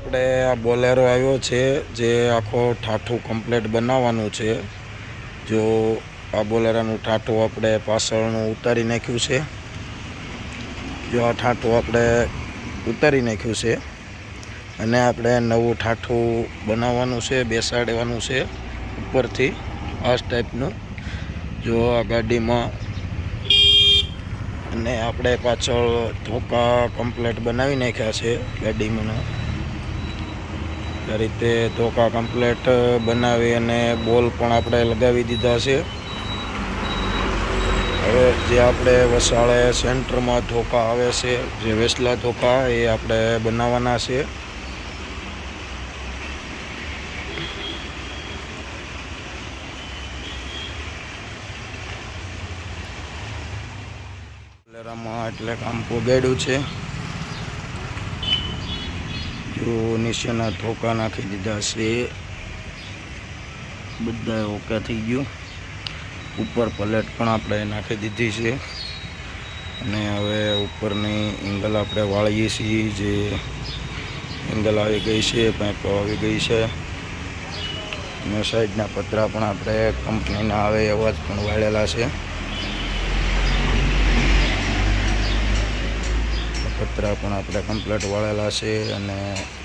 આપણે આ બોલેરો આવ્યો છે જે આખો ઠાઠું કમ્પ્લીટ બનાવવાનું છે। જો આ બોલેરાનું ઠાઠું આપણે પાછળનું ઉતારી નાખ્યું છે। જો આ ઠાઠું આપણે ઉતારી નાખ્યું છે અને આપણે નવું ઠાઠું બનાવવાનું છે, બેસાડવાનું છે ઉપરથી આ ટાઈપનું। જો આ ગાડીમાં અને આપણે પાછળ ધોકા કમ્પ્લીટ બનાવી નાખ્યા છે ગાડીમાં। આ રીતે ધોકા કમ્પ્લીટ બનાવી અને બોલ પણ આપણે લગાવી દીધા છે। હવે જે આપણે વસાળે સેન્ટરમાં ધોકા આવે છે, જે વેસલા ધોકા, એ આપણે બનાવવાના છે। બોલેરામાં એટલે કામ પોગાડ્યું છે। જો નીચેના ધોકા નાખી દીધા છે, બધા ઓકે થઈ ગયું। ઉપર પ્લેટ પણ આપણે નાખી દીધી છે અને હવે ઉપરની એંગલ આપણે વાળીએ છીએ। જે એંગલ આવી ગઈ છે, પાઇપો આવી ગઈ છે અને સાઈડના પતરા પણ આપણે કંપનીના આવે એવા જ પણ વાળેલા છે। પતરા પણ આપણે કમ્પ્લીટ વાળેલા છે અને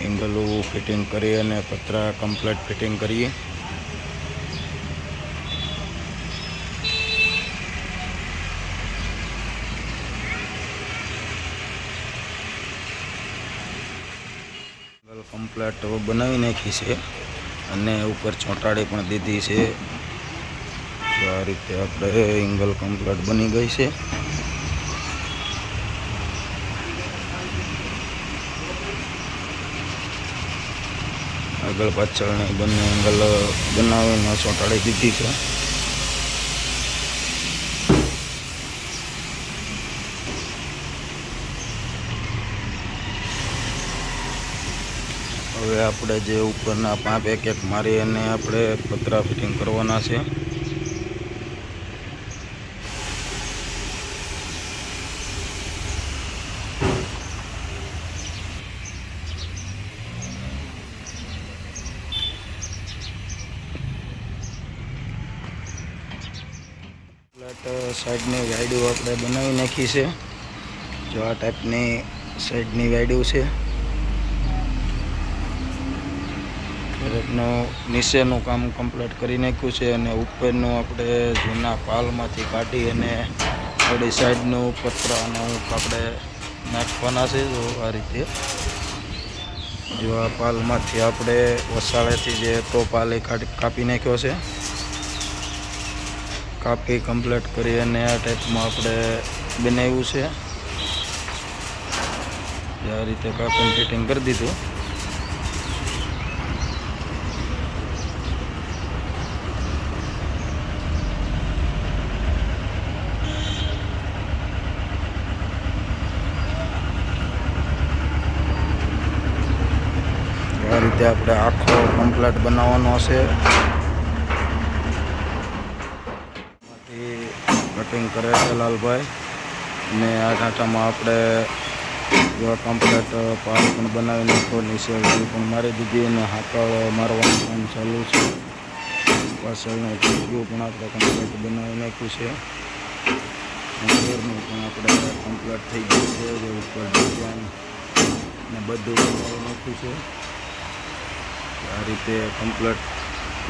એંગલું ફિટિંગ કરી અને પતરા કમ્પ્લીટ ફિટિંગ કરીએ। કમ્પ્લીટ બનાવી નાખી છે અને ઉપર ચોંટાડી પણ દીધી છે। તો આ રીતે આપણે એંગલ કમ્પ્લીટ બની ગઈ છે। આગળ પાછળની બંને એંગલ બનાવીને ચોંટાડી દીધી છે। હવે આપણે જે ઉપરના પાંપ એક એક મારી અને આપણે પતરા ફિટિંગ કરવાના છે। સાઈડની વાયડું આપણે બનાવી નાખી છે। જો આ ટાઈપની સાઈડની વાયડું છે। નીચેનું કામ કમ્પ્લીટ કરી નાખ્યું છે અને ઉપરનું આપણે જૂના પાલમાંથી કાઢી અને થોડી સાઈડનું પતરાનું આપણે નાખવાના છે। જો આ રીતે જો આ પાલમાંથી આપણે વસાળેથી જે પાલ કાપી નાખ્યો છે, કાપી કમ્પ્લીટ કરી અને આ ટાઈપમાં આપણે બનાવ્યું છે। આ રીતે કાપીને ફિટિંગ કરી દીધું। આ રીતે આપણે આખો કમ્પ્લીટ બનાવવાનો છે। કટિંગ કરે છે લાલભાઈ અને આ ઢાંચામાં આપણે જો કમ્પ્લીટ પાલ પણ બનાવી નાખ્યો, નીચે વેલ પણ મારી દીધી અને હાકળ મારવાનું કામ ચાલુ છે। પાછળનું ટીક્યું પણ આપણે કમ્પ્લીટ બનાવી નાખ્યું છે। અંદરનું પણ આપણે કમ્પ્લીટ થઈ ગયું છે। જે ઉપર ડિઝાઇન ને બધું બનાવી નાખ્યું છે। આ રીતે કમ્પ્લીટ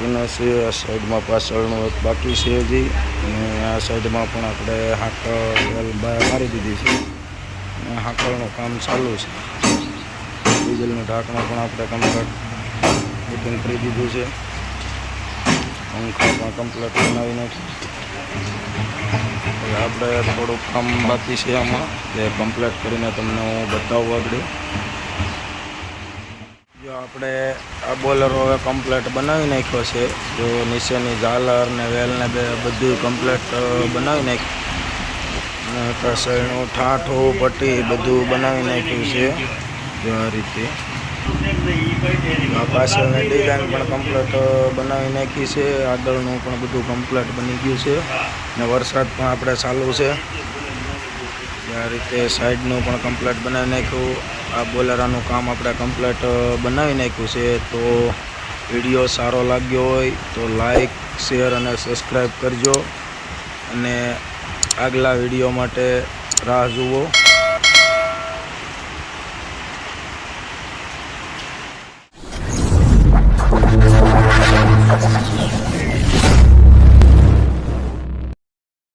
એના છે। આ સાઈડમાં પાછળનું એક બાકી છે હજી, અને આ સાઈડમાં પણ આપણે હાકળ મારી દીધી છે અને હાકળનું કામ ચાલુ છે। ડીઝલનું ઢાંકણું પણ આપણે કમ્પ્લીટ ફિટિંગ કરી દીધું છે। પંખા પણ કમ્પ્લીટ બનાવી નાખ્યું। હવે આપણે થોડુંક કામ બાકી છે આમાં, જે કમ્પ્લીટ કરીને તમને હું બતાવું આગળ। જો આપણે આ બોલેરો હવે કમ્પ્લીટ બનાવી નાખ્યો છે। જો નીચેની ઝાલર ને વેલ ને બધું કમ્પ્લીટ બનાવી નાખ્યું અને પાછળનું ઠાઠું પટ્ટી બધું બનાવી નાખ્યું છે। જો આ રીતે આ પાછળની ડિઝાઇન પણ કમ્પ્લીટ બનાવી નાખી છે। આગળનું પણ બધું કમ્પ્લીટ બની ગયું છે અને વરસાદ પણ આપણે ચાલુ છે। આ રીતે સાઈડનું પણ કમ્પ્લીટ બનાવી નાખ્યું. આ બોલેરાનું કામ આપણે કમ્પ્લીટ બનાવી નાખ્યું છે. તો વિડીયો સારો લાગ્યો હોય તો લાઈક, શેર અને સબસ્ક્રાઈબ કરજો અને આગલા વિડીયો માટે રાહ જુઓ.